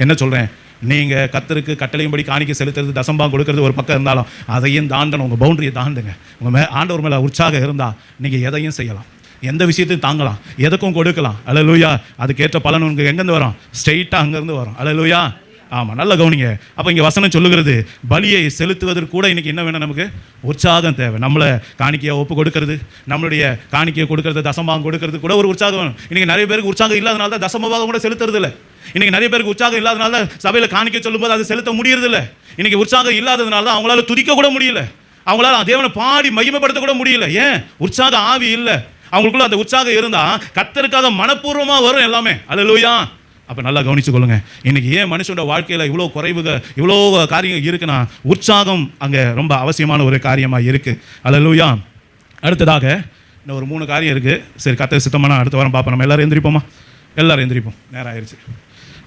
என்ன சொல்கிறேன், நீங்கள் கர்த்தருக்கு கட்டளையும்படி காணிக்கை செலுத்துறது, தசம்பாகம் கொடுக்கறது ஒரு பக்கம் இருந்தாலும் அதையும் தாண்டணும். உங்கள் பவுண்டரியை தாண்டுங்க. உங்கள் ஆண்டவர் மேலே உற்சாகம் இருந்தால் நீங்கள் எதையும் செய்யலாம், எந்த விஷயத்தையும் தாங்கலாம், எதுக்கும் கொடுக்கலாம். அல்லேலூயா. அதுக்கேற்ற பலன் உங்களுக்கு எங்கேருந்து வரும்? ஸ்ட்ரெயிட்டாக அங்கேருந்து வரும். அல்லேலூயா. ஆமாம், நல்ல கவனிங்க. அப்போ இங்கே வசனம் சொல்லுகிறது, பலியை செலுத்துவதற்கு கூட இன்றைக்கி என்ன வேணும்? நமக்கு உற்சாகம் தேவை. நம்மளை காணிக்கையை ஒப்பு கொடுக்கறது, நம்மளுடைய காணிக்கையை கொடுக்கறது, தசமபாகம் கொடுக்கறது கூட ஒரு உற்சாகம் வேணும். இன்றைக்கி நிறைய பேருக்கு உற்சாகம் இல்லாதனால தான் தசமபாகம் கூட செலுத்துறது இல்லை. இன்றைக்கி நிறைய பேருக்கு உற்சாகம் இல்லாதனால தான் சபையில் காணிக்கை சொல்லும்போது அதை செலுத்த முடியறதில்லை. இன்றைக்கி உற்சாகம் இல்லாததுனால தான் அவங்களால துதிக்க கூட முடியல, அவங்களால தேவனை பாடி மகிமைப்படுத்த கூட முடியல. ஏன்? உற்சாக ஆவி இல்லை அவங்களுக்குள்ள. அந்த உற்சாகம் இருந்தால் கர்த்தருக்காக மனப்பூர்வமாக வரும் எல்லாமே. அல்லேலூயா. அப்போ நல்லா கவனிச்சு கொள்ளுங்க. இன்றைக்கி ஏன் மனுஷனோட வாழ்க்கையில் இவ்வளோ குறைவுகள், இவ்வளோ காரியங்கள் இருக்குன்னா உற்சாகம் அங்கே ரொம்ப அவசியமான ஒரு காரியமாக இருக்குது. அல்லேலூயா. அடுத்ததாக இன்னும் ஒரு 3 காரியம் இருக்குது. சரி, கர்த்தர் சித்தமான அடுத்த வாரம் பார்ப்போம். நம்ம எல்லோரும் எந்திரிப்போமா? எல்லோரும் எந்திரிப்போம். நேரம் ஆயிடுச்சு.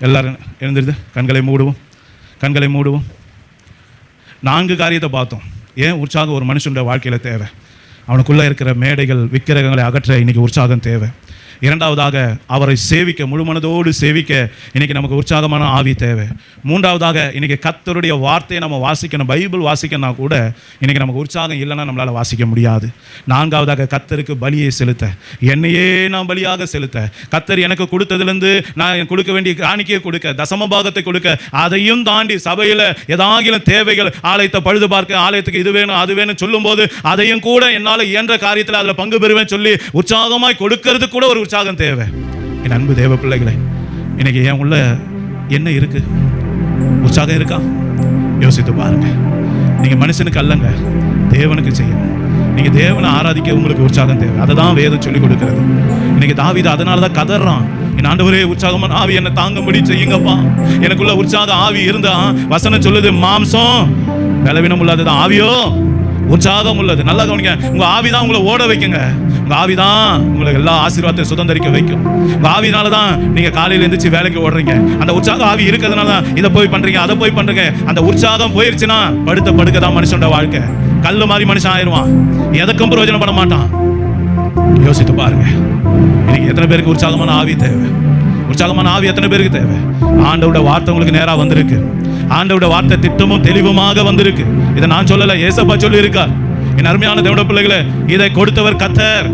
எல்லோரும் எழுந்திருது. கண்களை மூடுவோம். 4 காரியத்தை பார்த்தோம். ஏன் உற்சாகம் ஒரு மனுஷனோட வாழ்க்கையில் தேவை? அவனுக்குள்ளே இருக்கிற மேடைகள், விக்கிரகங்களை அகற்ற இன்றைக்கி உற்சாகம் தேவை. 2வதாக அவரை சேவிக்க, முழு மனதோடு சேவிக்க இன்றைக்கி நமக்கு உற்சாகமான ஆவி தேவை. 3வதாக இன்றைக்கி கர்த்தருடைய வார்த்தையை நம்ம வாசிக்கணும், பைபிள் வாசிக்கணும்னா கூட இன்றைக்கி நமக்கு உற்சாகம் இல்லைன்னா நம்மளால் வாசிக்க முடியாது. 4வதாக கர்த்தருக்கு பலியை செலுத்த, என்னையே நான் பலியாக செலுத்த, கர்த்தர் எனக்கு கொடுத்ததுலேருந்து நான் கொடுக்க வேண்டிய காணிக்கையை கொடுக்க, தசமபாகத்தை கொடுக்க, அதையும் தாண்டி சபையில் ஏதாகிலும் தேவைகள், ஆலயத்தை பழுது பார்க்க, ஆலயத்துக்கு இது வேணும் அது வேணும் சொல்லும்போது அதையும் கூட என்னால் இயன்ற காரியத்தில் அதில் பங்கு பெறுவேன் சொல்லி உற்சாகமாய் கொடுக்கறது கூட ஒரு உற்சாகம் தேவை. என் அன்பு தேவ பிள்ளைகளே, இன்னைக்கு என் உள்ள என்ன இருக்கு? உற்சாகம் இருக்கா? யோசித்து பாருங்க. நீங்க மனுஷனுக்கு அல்லங்க, தேவனுக்கு செய்யணும். நீங்க தேவனை ஆராதிக்க உங்களுக்கு உற்சாகம் தேவை. அதை தான் வேதம் சொல்லி கொடுக்கிறது. இன்னைக்கு தாவீது அதனால தான் கதறான், என் ஆண்டவரே உற்சாகமான ஆவி என்னை தாங்கும்படி செய்யுங்கப்பா. எனக்குள்ள உற்சாக ஆவி இருந்தா, வசனம் சொல்லுது, மாம்சம் பலவீனம் உள்ளதுதான், ஆவியோ உற்சாகம் உள்ளது. நல்லா கவனிங்க. உங்க ஆவிதான் உங்களை ஓட வைக்குங்க. உங்க ஆவிதான் உங்களுக்கு எல்லா ஆசீர்வாதத்தையும் சுதந்திரிக்க வைக்கும். உங்க ஆவினால தான் நீங்க காலையில எந்திரிச்சு வேலைக்கு ஓடுறீங்க. அந்த உற்சாக ஆவி இருக்கிறதுனால தான் இதை போய் பண்றீங்க, அதை போய் பண்றீங்க. அந்த உற்சாகம் போயிருச்சுன்னா படுக்க தான் மனுஷனோட வாழ்க்கை கல்லு மாதிரி மனுஷன் ஆயிடுவான், எதற்கும் பிரயோஜனப்பட மாட்டான். யோசித்து பாருங்க. இன்னைக்கு எத்தனை பேருக்கு உற்சாகமான ஆவி தேவை? உற்சாகமான ஆவி எத்தனை பேருக்கு தேவை? ஆண்டவருடைய வார்த்தை உங்களுக்கு நேரா வந்திருக்கு. ஆண்டவருடைய வார்த்தை திட்டமும் தெளிவுமாக வந்திருக்கு. இதை நான் சொல்லல, ஏசப்பா சொல்லி இருக்கார். என் அருமையான தேவனுடைய பிள்ளைகளே, இதை கொடுத்தவர் கர்த்தர்.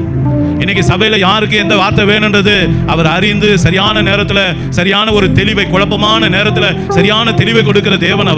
இன்னைக்கு சபையில யாருக்கு எந்த வார்த்தை வேணுன்றது அவர் அறிந்து சரியான நேரத்தில், சரியான ஒரு தெளிவை, குழப்பமான நேரத்தில் சரியான தெளிவை கொடுக்கிற தேவன் அவர்.